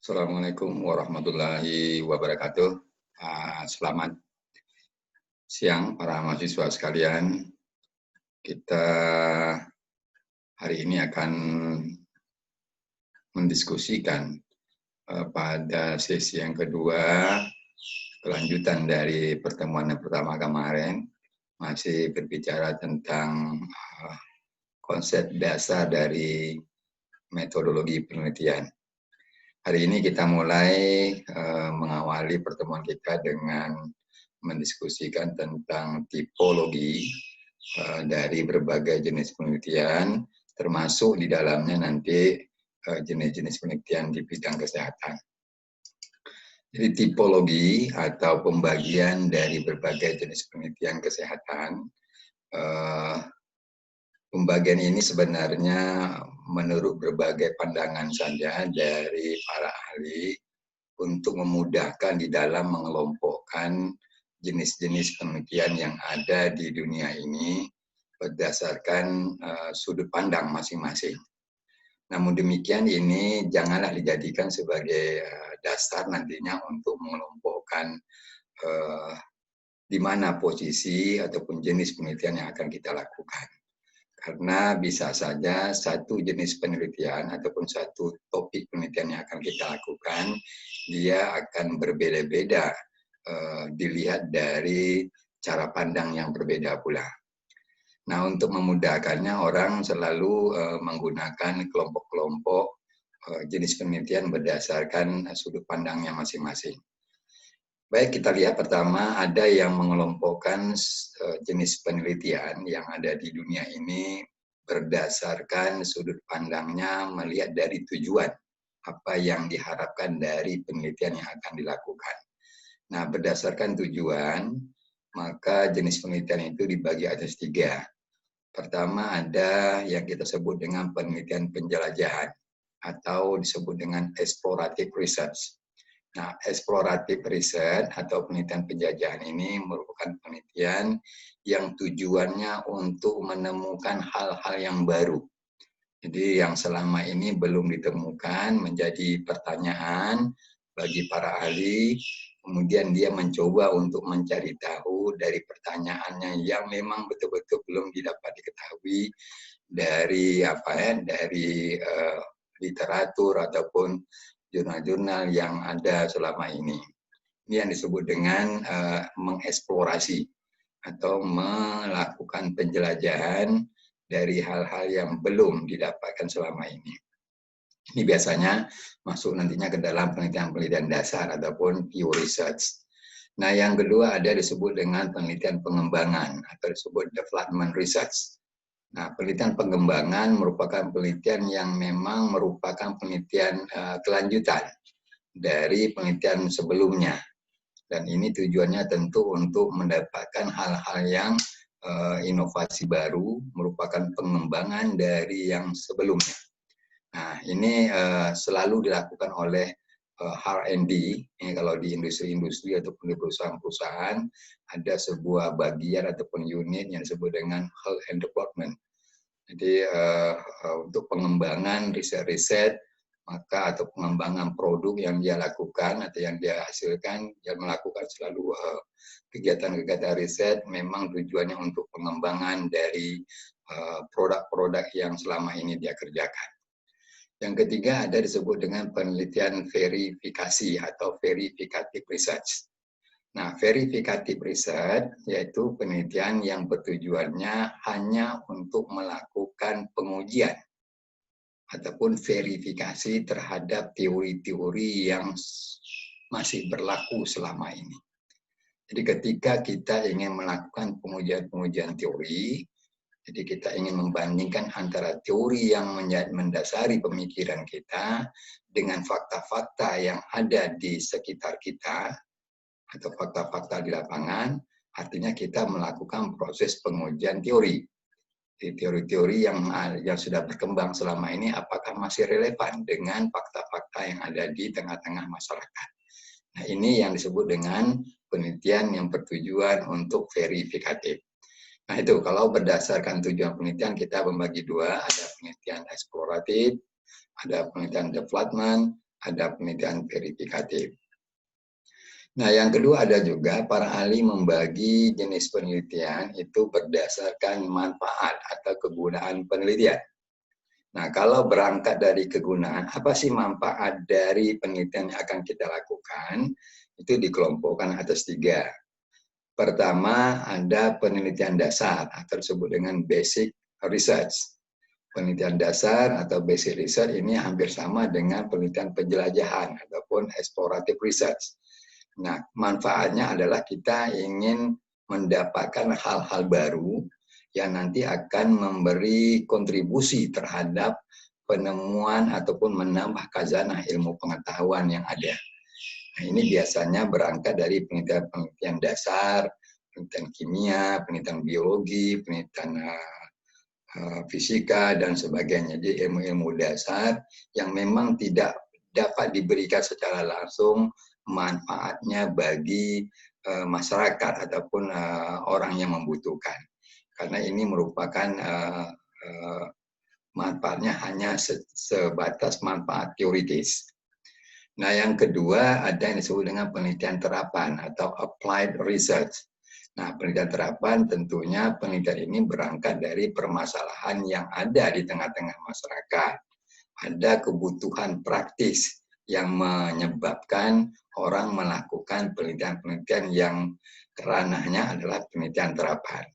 Assalamualaikum warahmatullahi wabarakatuh. Selamat siang para mahasiswa sekalian. Kita hari ini akan mendiskusikan pada sesi yang kedua, kelanjutan dari pertemuan yang pertama kemarin, masih berbicara tentang konsep dasar dari metodologi penelitian. Hari ini kita mulai mengawali pertemuan kita dengan mendiskusikan tentang tipologi dari berbagai jenis penelitian, termasuk di dalamnya nanti jenis-jenis penelitian di bidang kesehatan. Jadi tipologi atau pembagian dari berbagai jenis penelitian kesehatan, pembagian ini sebenarnya menurut berbagai pandangan saja dari para ahli untuk memudahkan di dalam mengelompokkan jenis-jenis penelitian yang ada di dunia ini berdasarkan sudut pandang masing-masing. Namun demikian ini janganlah dijadikan sebagai dasar nantinya untuk mengelompokkan di mana posisi ataupun jenis penelitian yang akan kita lakukan. Karena bisa saja satu jenis penelitian ataupun satu topik penelitian yang akan kita lakukan, dia akan berbeda-beda dilihat dari cara pandang yang berbeda pula. Nah, untuk memudahkannya orang selalu menggunakan kelompok-kelompok jenis penelitian berdasarkan sudut pandangnya masing-masing. Baik, kita lihat pertama ada yang mengelompokkan jenis penelitian yang ada di dunia ini berdasarkan sudut pandangnya melihat dari tujuan apa yang diharapkan dari penelitian yang akan dilakukan. Nah, berdasarkan tujuan, maka jenis penelitian itu dibagi atas 3. Pertama ada yang kita sebut dengan penelitian penjelajahan atau disebut dengan explorative research. Nah, explorative research atau penelitian penjajahan ini merupakan penelitian yang tujuannya untuk menemukan hal-hal yang baru. Jadi yang selama ini belum ditemukan menjadi pertanyaan bagi para ahli, kemudian dia mencoba untuk mencari tahu dari pertanyaannya yang memang betul-betul belum didapat diketahui dari literatur ataupun jurnal-jurnal yang ada selama ini. Ini yang disebut dengan mengeksplorasi atau melakukan penjelajahan dari hal-hal yang belum didapatkan selama ini. Ini biasanya masuk nantinya ke dalam penelitian-penelitian dasar ataupun pure research. Nah, yang kedua ada disebut dengan penelitian pengembangan atau disebut development research. Nah, penelitian pengembangan merupakan penelitian yang memang merupakan penelitian kelanjutan dari penelitian sebelumnya. Dan ini tujuannya tentu untuk mendapatkan hal-hal yang inovasi baru, merupakan pengembangan dari yang sebelumnya. Nah, ini selalu dilakukan oleh R&D, kalau di industri-industri ataupun di perusahaan-perusahaan, ada sebuah bagian ataupun unit yang disebut dengan health and development. Jadi untuk pengembangan riset-riset maka atau pengembangan produk yang dia lakukan atau yang dia hasilkan, dia melakukan selalu kegiatan-kegiatan riset memang tujuannya untuk pengembangan dari produk-produk yang selama ini dia kerjakan. Yang ketiga ada disebut dengan penelitian verifikasi atau verificative research. Nah, verificative research yaitu penelitian yang bertujuannya hanya untuk melakukan pengujian ataupun verifikasi terhadap teori-teori yang masih berlaku selama ini. Jadi ketika kita ingin melakukan pengujian-pengujian teori, jadi kita ingin membandingkan antara teori yang mendasari pemikiran kita dengan fakta-fakta yang ada di sekitar kita, atau fakta-fakta di lapangan, artinya kita melakukan proses pengujian teori. Teori-teori yang sudah berkembang selama ini apakah masih relevan dengan fakta-fakta yang ada di tengah-tengah masyarakat. Nah, ini yang disebut dengan penelitian yang bertujuan untuk verifikatif. Nah, itu kalau berdasarkan tujuan penelitian kita membagi 2, ada penelitian eksploratif, ada penelitian development, ada penelitian verifikatif. Nah, yang kedua ada juga para ahli membagi jenis penelitian itu berdasarkan manfaat atau kegunaan penelitian. Nah, kalau berangkat dari kegunaan, apa sih manfaat dari penelitian yang akan kita lakukan? Itu dikelompokkan atas 3. Pertama, ada penelitian dasar atau disebut dengan basic research. Penelitian dasar atau basic research ini hampir sama dengan penelitian penjelajahan ataupun explorative research. Nah, manfaatnya adalah kita ingin mendapatkan hal-hal baru yang nanti akan memberi kontribusi terhadap penemuan ataupun menambah khazanah ilmu pengetahuan yang ada. Nah, ini biasanya berangkat dari penelitian dasar, penelitian kimia, penelitian biologi, penelitian fisika, dan sebagainya. Jadi ilmu-ilmu dasar yang memang tidak dapat diberikan secara langsung manfaatnya bagi masyarakat ataupun orang yang membutuhkan. Karena ini merupakan manfaatnya hanya sebatas manfaat teoritis. Nah, yang kedua ada yang disebut dengan penelitian terapan atau applied research. Nah, penelitian terapan tentunya penelitian ini berangkat dari permasalahan yang ada di tengah-tengah masyarakat. Ada kebutuhan praktis yang menyebabkan orang melakukan penelitian-penelitian yang ranahnya adalah penelitian terapan.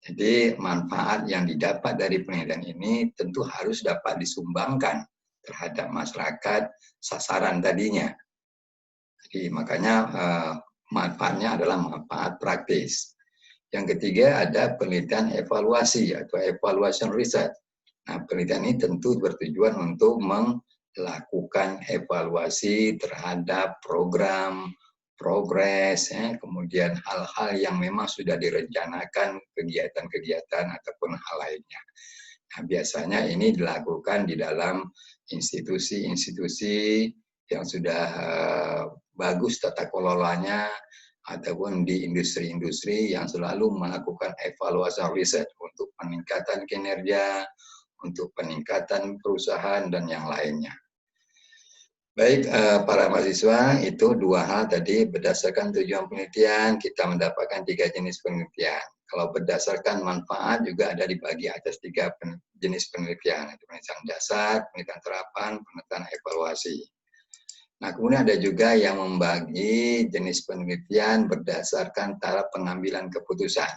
Jadi manfaat yang didapat dari penelitian ini tentu harus dapat disumbangkan terhadap masyarakat sasaran tadinya. Jadi makanya manfaatnya adalah manfaat praktis. Yang ketiga ada penelitian evaluasi atau evaluation research. Nah, penelitian ini tentu bertujuan untuk melakukan evaluasi terhadap program, progres, kemudian hal-hal yang memang sudah direncanakan, kegiatan-kegiatan ataupun hal lainnya. Nah, biasanya ini dilakukan di dalam institusi-institusi yang sudah bagus tata kelolanya, ataupun di industri-industri yang selalu melakukan evaluasi riset untuk peningkatan kinerja, untuk peningkatan perusahaan, dan yang lainnya. Baik, para mahasiswa, itu 2 hal tadi berdasarkan tujuan penelitian, kita mendapatkan 3 jenis penelitian. Kalau berdasarkan manfaat juga ada dibagi atas 3 jenis penelitian, penelitian dasar, penelitian terapan, penelitian evaluasi. Nah, kemudian ada juga yang membagi jenis penelitian berdasarkan taraf pengambilan keputusan.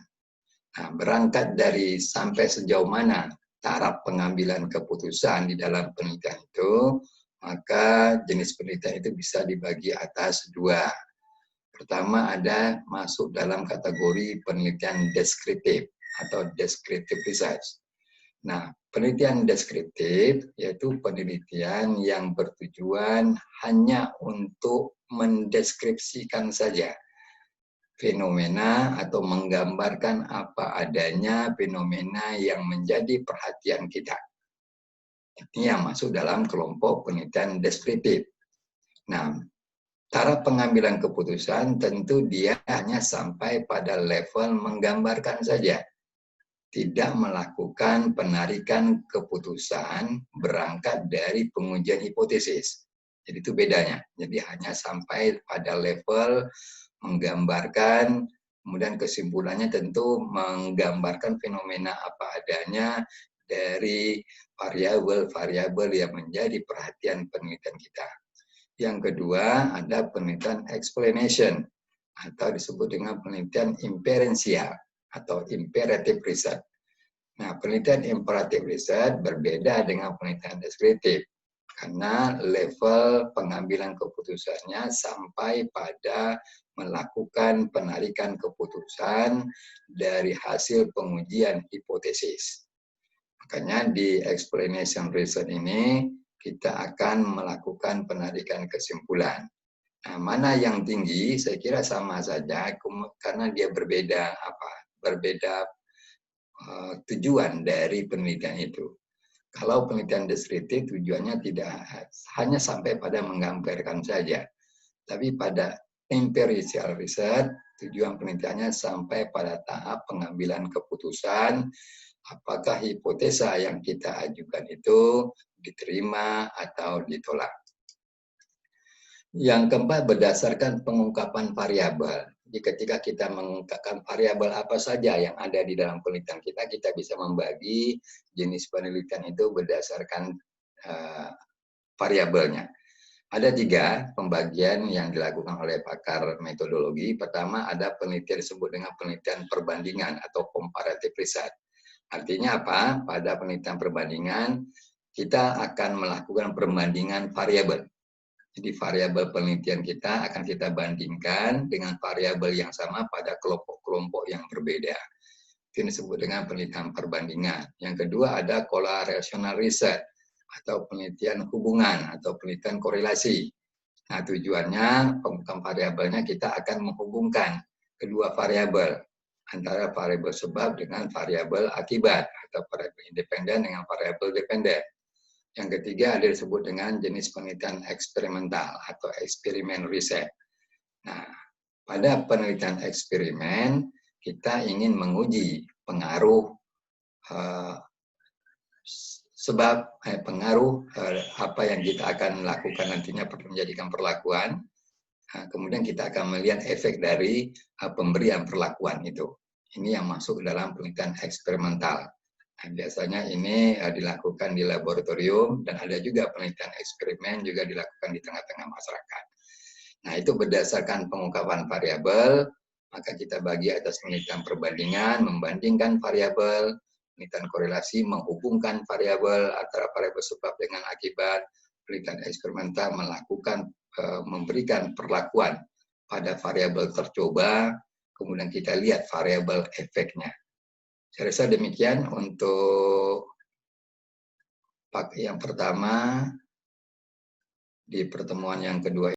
Nah, berangkat dari sampai sejauh mana taraf pengambilan keputusan di dalam penelitian itu, maka jenis penelitian itu bisa dibagi atas 2. Pertama ada masuk dalam kategori penelitian deskriptif atau descriptive research. Nah, penelitian deskriptif yaitu penelitian yang bertujuan hanya untuk mendeskripsikan saja fenomena atau menggambarkan apa adanya fenomena yang menjadi perhatian kita. Ini yang masuk dalam kelompok penelitian deskriptif. Nah, cara pengambilan keputusan tentu dia hanya sampai pada level menggambarkan saja. Tidak melakukan penarikan keputusan berangkat dari pengujian hipotesis. Jadi itu bedanya. Jadi hanya sampai pada level menggambarkan, kemudian kesimpulannya tentu menggambarkan fenomena apa adanya dari variabel-variabel yang menjadi perhatian penelitian kita. Yang kedua ada penelitian explanation atau disebut dengan penelitian inferensial atau imperative research. Nah, penelitian imperative research berbeda dengan penelitian deskriptif karena level pengambilan keputusannya sampai pada melakukan penarikan keputusan dari hasil pengujian hipotesis. Makanya di explanation research ini kita akan melakukan penarikan kesimpulan. Nah, mana yang tinggi? Saya kira sama saja karena dia berbeda tujuan dari penelitian itu. Kalau penelitian deskriptif tujuannya tidak hanya sampai pada menggambarkan saja, tapi pada empirical research tujuan penelitiannya sampai pada tahap pengambilan keputusan apakah hipotesa yang kita ajukan itu diterima atau ditolak. Yang keempat, berdasarkan pengungkapan variabel. Jadi ketika kita mengungkapkan variabel apa saja yang ada di dalam penelitian kita, kita bisa membagi jenis penelitian itu berdasarkan variabelnya. Ada 3 pembagian yang dilakukan oleh pakar metodologi. Pertama, ada penelitian disebut dengan penelitian perbandingan atau comparative research. Artinya apa? Pada penelitian perbandingan, kita akan melakukan perbandingan variabel. Jadi variabel penelitian kita akan kita bandingkan dengan variabel yang sama pada kelompok-kelompok yang berbeda. Itu disebut dengan penelitian perbandingan. Yang kedua ada correlational research atau penelitian hubungan atau penelitian korelasi. Nah, tujuannya pembukaan variabelnya kita akan menghubungkan kedua variabel antara variabel sebab dengan variabel akibat atau variabel independen dengan variabel dependen. Yang ketiga ada disebut dengan jenis penelitian eksperimental atau eksperimen riset. Nah, pada penelitian eksperimen kita ingin menguji pengaruh apa yang kita akan lakukan nantinya menjadikan perlakuan. Kemudian kita akan melihat efek dari pemberian perlakuan itu. Ini yang masuk dalam penelitian eksperimental. Nah, biasanya ini dilakukan di laboratorium dan ada juga penelitian eksperimen juga dilakukan di tengah-tengah masyarakat. Nah, itu berdasarkan pengungkapan variabel, maka kita bagi atas penelitian perbandingan, membandingkan variabel, penelitian korelasi, menghubungkan variabel antara variabel sebab dengan akibat, penelitian eksperimental melakukan memberikan perlakuan pada variabel tercoba, kemudian kita lihat variabel efeknya. Saya rasa demikian untuk yang pertama. Di pertemuan yang kedua